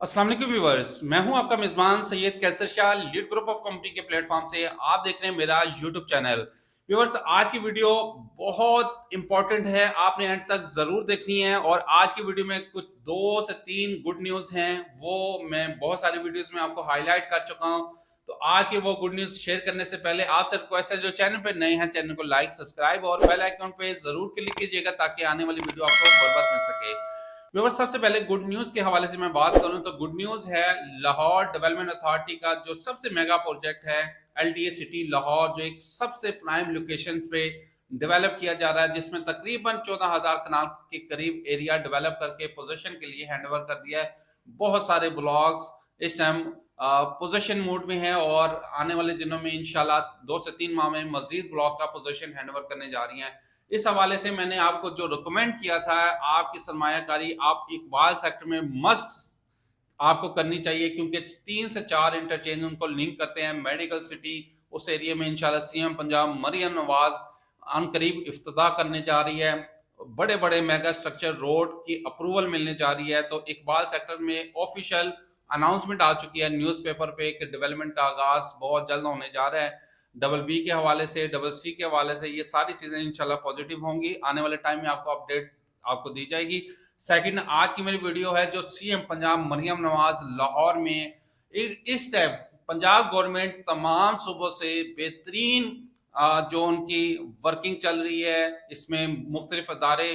अस्सलाम वालेकुम व्यूअर्स, मैं हूं आपका मेजबान Syed Kaiser Shah lead group of company के प्लेटफॉर्म से आप देख रहे हैं मेरा यूट्यूब चैनल। व्यूअर्स, आज की वीडियो बहुत इंपॉर्टेंट है, आपने एंड तक जरूर देखनी है। और आज की वीडियो में कुछ 2 से 3 गुड न्यूज हैं, वो मैं बहुत सारी वीडियोस में आपको हाईलाइट कर चुका हूं। तो आज की वो गुड न्यूज शेयर करने से पहले आपसे रिक्वेस्ट है, जो चैनल पे नए हैं चैनल को लाइक सब्सक्राइब और बेल आइकन पे जरूर क्लिक कीजिएगा ताकि आने वाली वीडियो आपको बर्बाद मिल सके। व्यूअर्स, सबसे पहले गुड न्यूज के हवाले से मैं बात करूं तो गुड न्यूज है लाहौर डेवलपमेंट अथॉरिटी का जो सबसे मेगा प्रोजेक्ट है एलडीए सिटी लाहौर, जो एक सबसे प्राइम लोकेशन पे डेवलप किया जा रहा है, जिसमें तकरीबन 14,000 कनाल के करीब एरिया डेवलप करके पोजीशन के लिए हैंडओवर कर दिया है। बहुत सारे ब्लॉक्स इस टाइम पोजीशन मोड में है और आने वाले दिनों में इंशाल्लाह 2 से 3 माह में मजीद ब्लॉक का पोजीशन हैंडओवर करने जा रही है। इस हवाले से मैंने आपको जो रिकमेंड किया था, आपकी सरमायाकारी आप इकबाल सेक्टर में मस्ट आपको करनी चाहिए, क्योंकि 3 से 4 इंटरचेंज उनको लिंक करते हैं मेडिकल सिटी। उस एरिया में इंशाल्लाह सीएम पंजाब मरियम नवाज अनकरीब इफ्तिताह करने जा रही है। बड़े बड़े मेगा स्ट्रक्चर रोड की अप्रूवल मिलने जा रही है। तो इकबाल सेक्टर में ऑफिशियल अनाउंसमेंट आ चुकी है न्यूज़पेपर पे कि डेवलपमेंट का आगाज बहुत जल्द होने जा रहा है। डबल बी के हवाले से, डबल सी के हवाले से, ये सारी चीजें इंशाल्लाह पॉजिटिव होंगी। आने वाले टाइम में आपको अपडेट आपको दी जाएगी। सेकंड, आज की मेरी वीडियो है जो सीएम पंजाब मरियम नवाज लाहौर में इस टाइम पंजाब गवर्नमेंट तमाम सूबों से बेहतरीन जो उनकी वर्किंग चल रही है, इसमें मुख्तलिफ अदारे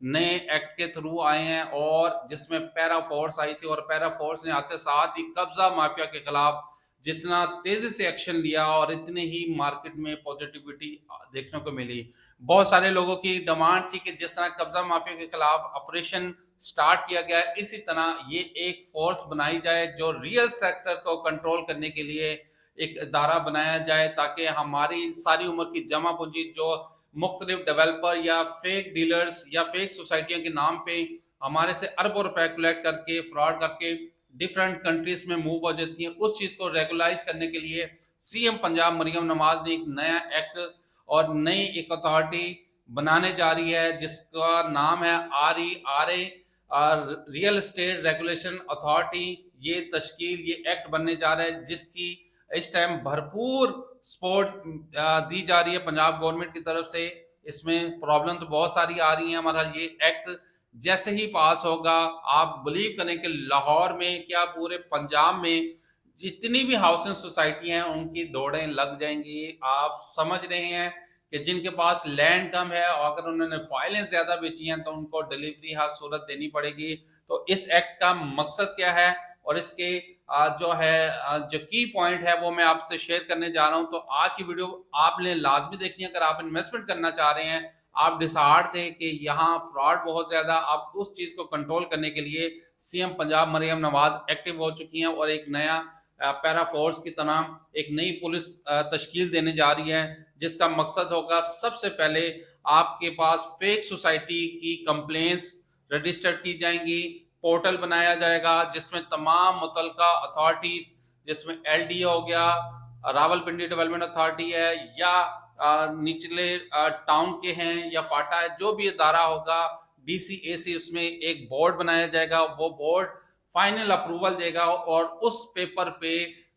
नए एक्ट के थ्रू आए हैं और जिसमें पैरा फोर्स आई थी और पैरा फोर्स ने आते साथ ही कब्जा माफिया के खिलाफ जितना तेजी से एक्शन लिया और इतने ही मार्केट में पॉजिटिविटी देखने को मिली। बहुत सारे लोगों की डिमांड थी कि जिस तरह कब्जा माफिया के खिलाफ ऑपरेशन स्टार्ट किया गया है, इसी तरह ये एक फोर्स बनाई जाए जो रियल सेक्टर को कंट्रोल करने के लिए एक इदारा बनाया जाए, ताकि हमारी सारी उम्र की जमा पूंजी जो मुख्तलिफ डेवलपर या फेक डीलर्स या फेक सोसाइटियों के नाम पे हमारे से अरबों रुपए कलेक्ट करके फ्रॉड करके डिफरेंट कंट्रीज में मूव हो जाती हैं, उस चीज को रेगुलाइज करने के लिए सीएम पंजाब मरियम नवाज ने एक नया एक्ट और नई एक अथॉरिटी बनाने जा रही है, जिसका नाम है RERA, real estate regulation authority. ये तश्कील, ये एक्ट बनने जा रहा है, जिसकी इस टाइम भरपूर सपोर्ट दी जा रही है पंजाब गवर्नमेंट की तरफ से। इसमें प्रॉब्लम तो बहुत सारी आ रही है, हमारा ये एक्ट जैसे ही पास होगा, आप बिलीव करें कि लाहौर में क्या पूरे पंजाब में जितनी भी हाउसिंग सोसाइटी हैं उनकी दौड़ें लग जाएंगी। आप समझ रहे हैं कि जिनके पास लैंड कम है और अगर उन्होंने फाइलें ज्यादा बेची हैं तो उनको डिलीवरी हर सूरत देनी पड़ेगी। तो इस एक्ट का मकसद क्या है और इसके जो है जो की पॉइंट है वो मैं आपसे शेयर करने जा रहा हूं। तो आज की वीडियो आपने लाजमी देखनी है। अगर आप इन्वेस्टमेंट करना चाह रहे हैं, आप डिसाइड थे कि यहाँ फ्रॉड बहुत ज्यादा, आप उस चीज को कंट्रोल करने के लिए सीएम पंजाब मरियम नवाज एक्टिव हो चुकी हैं और एक नया पैरा फोर्स की तरह एक नई पुलिस तश्कील देने जा रही है, जिसका मकसद होगा सबसे पहले आपके पास फेक सोसाइटी की कंप्लेंट्स रजिस्टर की जाएंगी, पोर्टल बनाया जाएगा जिसमें तमाम मुतलका अथॉरिटीज, जिसमें एलडीए हो गया, रावलपिंडी डेवलपमेंट अथॉरिटी है, या निचले टाउन के हैं या फाटा है, जो भी इदारा होगा DCAC, उसमें एक बोर्ड बनाया जाएगा। वो बोर्ड फाइनल अप्रूवल देगा और उस पेपर पे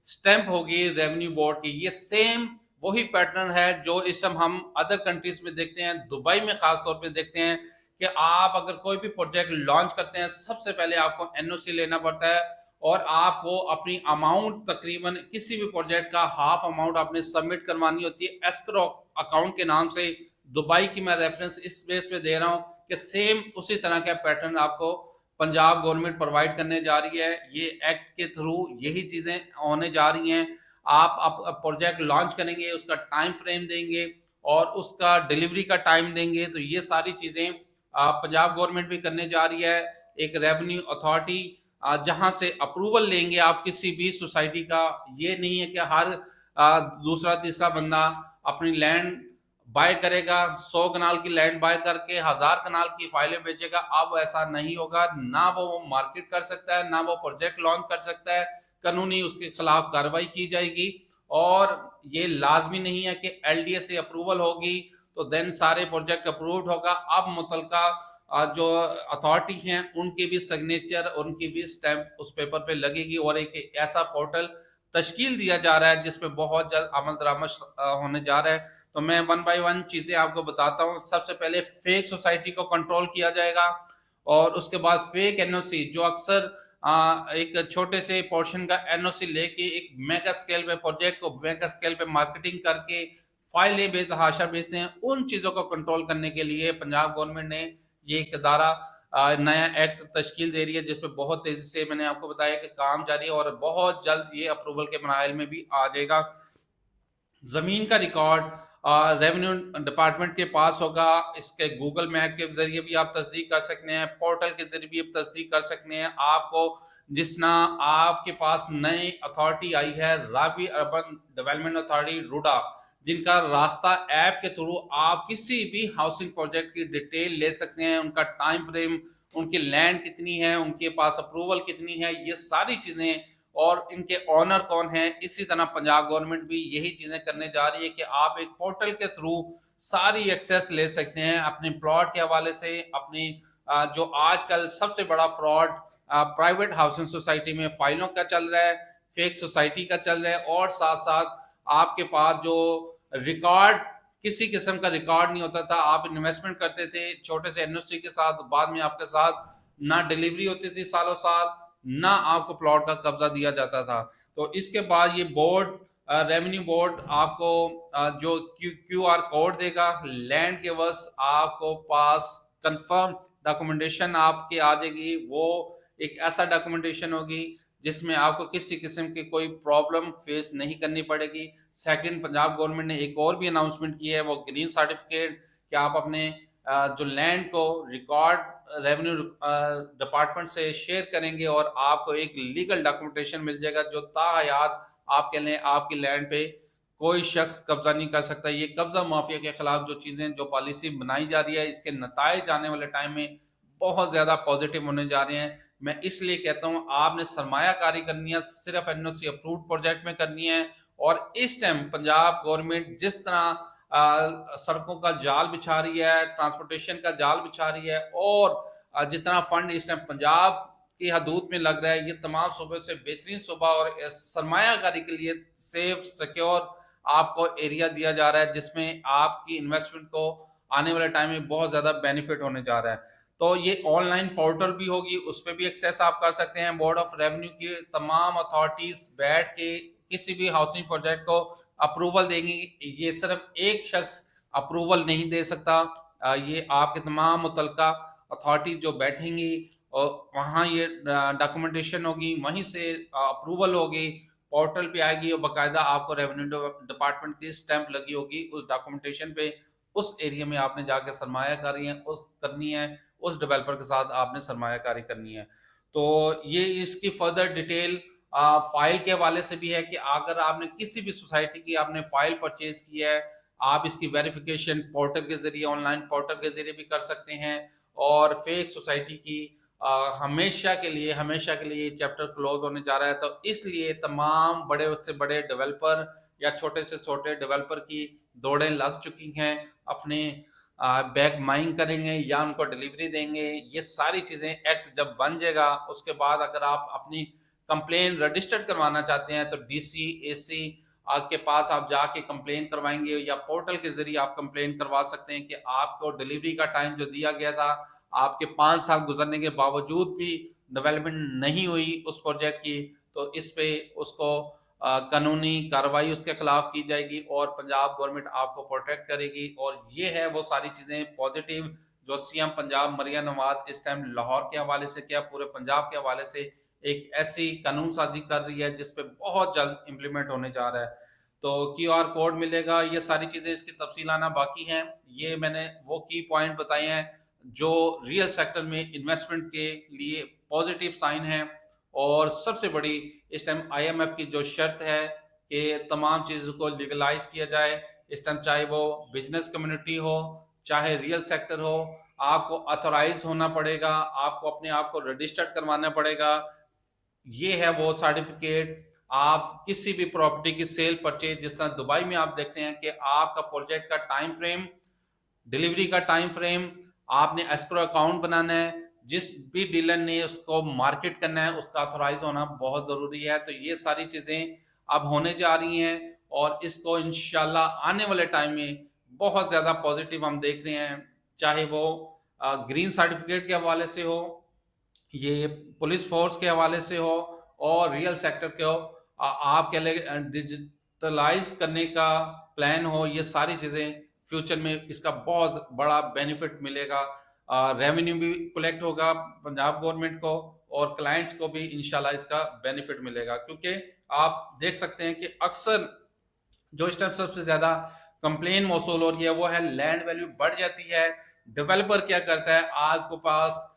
स्टैंप होगी रेवेन्यू बोर्ड की। ये सेम वही पैटर्न है जो इस समय हम अदर कंट्रीज में देखते हैं, दुबई में खास तौर पे देखते हैं कि आप अगर कोई भी प्रोजेक्ट लॉन्च करते हैं, सबसे पहले आपको एनओसी लेना पड़ता है और आपको अपनी अमाउंट तकरीबन किसी भी प्रोजेक्ट का हाफ अमाउंट आपने सबमिट करवानी होती है एस्क्रो अकाउंट के नाम से। दुबई की मैं रेफरेंस इस बेस पे दे रहा हूँ कि सेम उसी तरह का पैटर्न आपको पंजाब गवर्नमेंट प्रोवाइड करने जा रही है। ये एक्ट के थ्रू यही चीजें होने जा रही हैं। आप प्रोजेक्ट लॉन्च करेंगे, उसका टाइम फ्रेम देंगे और उसका डिलीवरी का टाइम देंगे। तो ये सारी चीजें पंजाब गवर्नमेंट भी करने जा रही है। एक रेवेन्यू अथॉरिटी जहां से अप्रूवल लेंगे आप किसी भी सोसाइटी का, ये नहीं है कि हर दूसरा तीसरा बंदा अपनी लैंड बाय करेगा, 100 कनाल की लैंड बाय करके 1000 कनाल की फाइलें बेचेगा। अब ऐसा नहीं होगा, ना वो मार्केट कर सकता है, ना वो प्रोजेक्ट लॉन्च कर सकता है। कानूनी उसके खिलाफ कार्रवाई की जाएगी और ये लाजमी नहीं है कि एलडीए से अप्रूवल होगी तो देन सारे प्रोजेक्ट अप्रूव्ड होगा। अब मुतलका जो अथॉरिटी हैं उनके भी सिग्नेचर, उनकी भी स्टैंप उस पेपर पे लगेगी और एक ऐसा पोर्टल तश्कील दिया जा रहा है जिसपे बहुत जल्द अमल दरामद होने जा रहा है। तो मैं वन बाय वन चीजें आपको बताता हूँ। सबसे पहले फेक सोसाइटी को कंट्रोल किया जाएगा और उसके बाद फेक एनओसी, जो अक्सर एक छोटे से पोर्शन का एनओसी लेके एक मेगा स्केल पे प्रोजेक्ट को मेगा स्केल पे मार्केटिंग करके फाइलें बेतहाशा बेचते हैं, उन चीजों को कंट्रोल करने के लिए पंजाब गवर्नमेंट ने ये एक अदारा नया एक्ट तश्कील दे रही है, जिसपे बहुत तेजी से मैंने आपको बताया कि काम जारी है और बहुत जल्द ये अप्रूवल के मराहल में भी आ जाएगा। जमीन का रिकॉर्ड रेवेन्यू डिपार्टमेंट के पास होगा। इसके गूगल मैप के जरिए भी आप तस्दीक कर सकते हैं, पोर्टल के जरिए भी आप तस्दीक कर सकते हैं। आपको जिसना आपके पास नई अथॉरिटी आई है, Ravi urban development authority RUDA, जिनका रास्ता ऐप के थ्रू आप किसी भी हाउसिंग प्रोजेक्ट की डिटेल ले सकते हैं, उनका टाइम फ्रेम, उनकी लैंड कितनी है, उनके पास अप्रूवल कितनी है, ये सारी चीजें, और इनके ऑनर कौन है। इसी तरह पंजाब गवर्नमेंट भी यही चीजें करने जा रही है कि आप एक पोर्टल के थ्रू सारी एक्सेस ले सकते हैं अपने प्लॉट के हवाले से। अपनी जो आजकल सबसे बड़ा फ्रॉड प्राइवेट हाउसिंग सोसाइटी में फाइलों का चल रहा है, फेक सोसाइटी का चल रहा है, और साथ साथ आपके पास जो रिकॉर्ड, किसी किस्म का रिकॉर्ड नहीं होता था। आप इन्वेस्टमेंट करते थे छोटे से एनओसी के साथ, बाद में आपके साथ ना डिलीवरी होती थी सालों साल, ना आपको प्लॉट का कब्जा दिया जाता था। तो इसके बाद ये बोर्ड, रेवेन्यू बोर्ड आपको जो क्यूआर कोड देगा लैंड के बस आपको पास कंफर्म डॉक्यूमेंटेशन आपके आ जाएगी। वो एक ऐसा डॉक्यूमेंटेशन होगी जिसमें आपको किसी किस्म की कोई प्रॉब्लम फेस नहीं करनी पड़ेगी। सेकंड, पंजाब गवर्नमेंट ने एक और भी अनाउंसमेंट की है, वो ग्रीन सर्टिफिकेट, कि आप अपने जो लैंड को रिकॉर्ड रेवेन्यू डिपार्टमेंट से शेयर करेंगे और आपको एक लीगल डॉक्यूमेंटेशन मिल जाएगा जो ताहयात आपके लिए आपकी लैंड पे कोई शख्स कब्जा नहीं कर सकता। ये कब्जा माफिया के खिलाफ जो चीजें, जो पॉलिसी बनाई जा रही है, इसके नताइज आने वाले टाइम में बहुत ज्यादा पॉजिटिव होने जा रहे हैं। मैं इसलिए कहता हूँ आपने सरमायाकारी करनी है, सिर्फ एनओसी अप्रूव्ड प्रोजेक्ट में करनी है। और इस टाइम पंजाब गवर्नमेंट जिस तरह सड़कों का जाल बिछा रही है, ट्रांसपोर्टेशन का जाल बिछा रही है, और जितना फंड इस टाइम पंजाब की हदूद में लग रहा है, ये तमाम सूबे से बेहतरीन सूबा और सरमायाकारी के लिए सेफ सिक्योर आपको एरिया दिया जा रहा है, जिसमें आपकी इन्वेस्टमेंट को आने वाले टाइम में बहुत ज्यादा बेनिफिट होने जा रहा है। तो ये ऑनलाइन पोर्टल भी होगी, उस पर भी एक्सेस आप कर सकते हैं। बोर्ड ऑफ रेवेन्यू की तमाम अथॉरिटीज बैठ के किसी भी हाउसिंग प्रोजेक्ट को अप्रूवल देंगी। ये सिर्फ एक शख्स अप्रूवल नहीं दे सकता, ये आपके तमाम मुतलका अथॉरिटी जो बैठेंगी और वहाँ ये डॉक्यूमेंटेशन होगी, वहीं से अप्रूवल होगी, पोर्टल पे आएगी और बाकायदा आपको रेवेन्यू डिपार्टमेंट की स्टैंप लगी होगी उस डॉक्यूमेंटेशन पे। उस एरिया में आपने जाके सरमायाकारी है उस करनी है, उस डेवलपर के साथ आपने सरमायाकारी करनी है। तो ये इसकी फर्दर डिटेल फाइल के हवाले से भी है कि अगर आपने किसी भी सोसाइटी की आपने फाइल परचेज की है, आप इसकी वेरिफिकेशन पोर्टल के जरिए, ऑनलाइन पोर्टल के जरिए भी कर सकते हैं। और फेक सोसाइटी की हमेशा के लिए ये चैप्टर क्लोज होने जा रहा है। तो इसलिए तमाम बड़े से बड़े डेवलपर या छोटे से छोटे डेवलपर की दौड़ें लग चुकी हैं, अपने बैग माइंग करेंगे या उनको डिलीवरी देंगे। ये सारी चीजें एक्ट जब बन जाएगा उसके बाद अगर आप अपनी कंप्लेन रजिस्टर्ड करवाना चाहते हैं तो डीसी एसी के पास आप जाके कंप्लेन करवाएंगे, या पोर्टल के जरिए आप कंप्लेन करवा सकते हैं कि आपको डिलीवरी का टाइम जो दिया गया था, आपके 5 साल गुजरने के बावजूद भी डेवलपमेंट नहीं हुई उस प्रोजेक्ट की, तो इस पे उसको कानूनी कार्रवाई उसके खिलाफ की जाएगी और पंजाब गवर्नमेंट आपको प्रोटेक्ट करेगी। और ये है वो सारी चीजें पॉजिटिव जो सीएम पंजाब मरियम नवाज इस टाइम लाहौर के हवाले से क्या पूरे पंजाब के हवाले से एक ऐसी कानून साजी कर रही है जिसपे बहुत जल्द इम्प्लीमेंट होने जा रहा है। तो क्यूआर कोड मिलेगा, ये सारी चीजें इसकी तफसील आना बाकी हैं। ये मैंने वो की पॉइंट बताए हैं जो रियल सेक्टर में इन्वेस्टमेंट के लिए पॉजिटिव साइन है। और सबसे बड़ी इस टाइम आईएमएफ की जो शर्त है कि तमाम चीज़ों को लीगलाइज किया जाए, इस टाइम चाहे वो बिजनेस कम्युनिटी हो चाहे रियल सेक्टर हो, आपको अथोराइज होना पड़ेगा, आपको अपने आप को रजिस्टर्ड करवाना पड़ेगा। ये है वो सर्टिफिकेट। आप किसी भी प्रॉपर्टी की सेल परचेज, जिस तरह दुबई में आप देखते हैं कि आपका प्रोजेक्ट का टाइम फ्रेम, डिलीवरी का टाइम फ्रेम आपने एस्क्रो अकाउंट बनाना है, जिस भी डीलर ने उसको मार्केट करना है उसका ऑथोराइज होना बहुत ज़रूरी है। तो ये सारी चीज़ें अब होने जा रही हैं और इसको इंशाल्लाह आने वाले टाइम में बहुत ज़्यादा पॉजिटिव हम देख रहे हैं, चाहे वो ग्रीन सर्टिफिकेट के हवाले से हो, ये पुलिस फोर्स के हवाले से हो और रियल सेक्टर के हो, आप कह लें डिजिटलाइज करने का प्लान हो, ये सारी चीज़ें फ्यूचर में इसका बहुत बड़ा बेनिफिट मिलेगा। रेवेन्यू भी कलेक्ट होगा पंजाब गवर्नमेंट को और क्लाइंट्स को भी इंशाल्लाह इसका बेनिफिट मिलेगा, क्योंकि आप देख सकते हैं कि अक्सर जो इस टाइम सबसे ज्यादा कंप्लेन मौसूल हो रही है वो है लैंड वैल्यू बढ़ जाती है। डेवलपर क्या करता है, आपके पास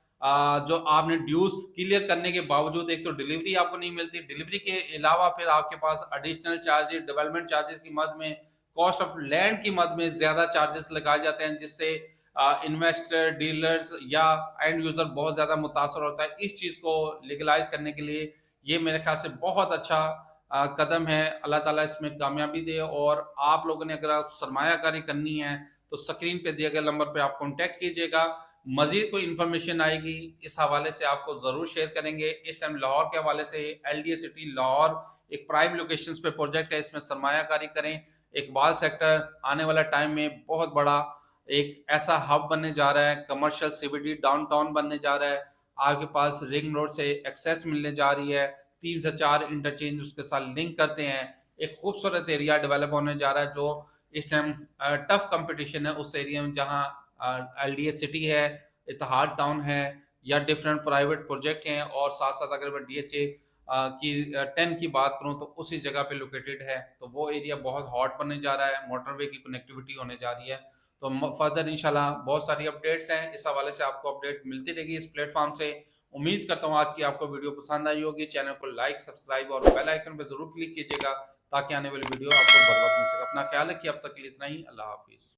जो आपने ड्यूज क्लियर करने के बावजूद एक तो डिलीवरी आपको नहीं मिलती, डिलीवरी के अलावा फिर आपके पास एडिशनल चार्जेस, डेवलपमेंट चार्जेस की मद में, कॉस्ट ऑफ लैंड की मद में ज्यादा चार्जेस लगाए जाते हैं, जिससे इन्वेस्टर, डीलर्स या एंड यूजर बहुत ज्यादा मुतासर होता है। इस चीज को लीगलाइज करने के लिए ये मेरे ख्याल से बहुत अच्छा कदम है। अल्लाह ताला इसमें कामयाबी दे और आप लोगों ने अगर आप सरमायाकारी करनी है तो स्क्रीन पे दिए गए नंबर पे आप कॉन्टैक्ट कीजिएगा। मजीद कोई इन्फॉर्मेशन आएगी इस हवाले से आपको ज़रूर शेयर करेंगे। इस टाइम लाहौर के हवाले से LDA सिटी लाहौर एक प्राइम लोकेशंस पे प्रोजेक्ट है, इसमें सरमायाकारी करें। इकबाल सेक्टर आने वाला टाइम में बहुत बड़ा एक ऐसा हब बनने जा रहा है, कमर्शियल CBD डाउनटाउन बनने जा रहा है। आपके पास रिंग रोड से एक्सेस मिलने जा रही है, 3 से 4 इंटरचेंज उसके साथ लिंक करते हैं। एक खूबसूरत एरिया डेवलप होने जा रहा है जो इस टाइम टफ कंपटीशन है उस एरिया में, जहां LDA सिटी है, इतिहाद टाउन है या डिफरेंट प्राइवेट प्रोजेक्ट हैं। और साथ साथ अगर मैं DHA की 10 की बात करूं तो उसी जगह पे लोकेटेड है, तो वो एरिया बहुत हॉट बनने जा रहा है, मोटरवे की कनेक्टिविटी होने जा रही है। तो फर्दर इंशाल्लाह बहुत सारी अपडेट्स हैं, इस हवाले से आपको अपडेट मिलती रहेगी इस प्लेटफॉर्म से। उम्मीद करता हूँ आज की आपको वीडियो पसंद आई होगी। चैनल को लाइक, सब्सक्राइब और बेल आइकन पर जरूर क्लिक कीजिएगा ताकि आने वाली वीडियो आपको बर वक्त मिल सके। अपना ख्याल रखिए, अब तक के लिए इतना ही। अल्लाह हाफिज़।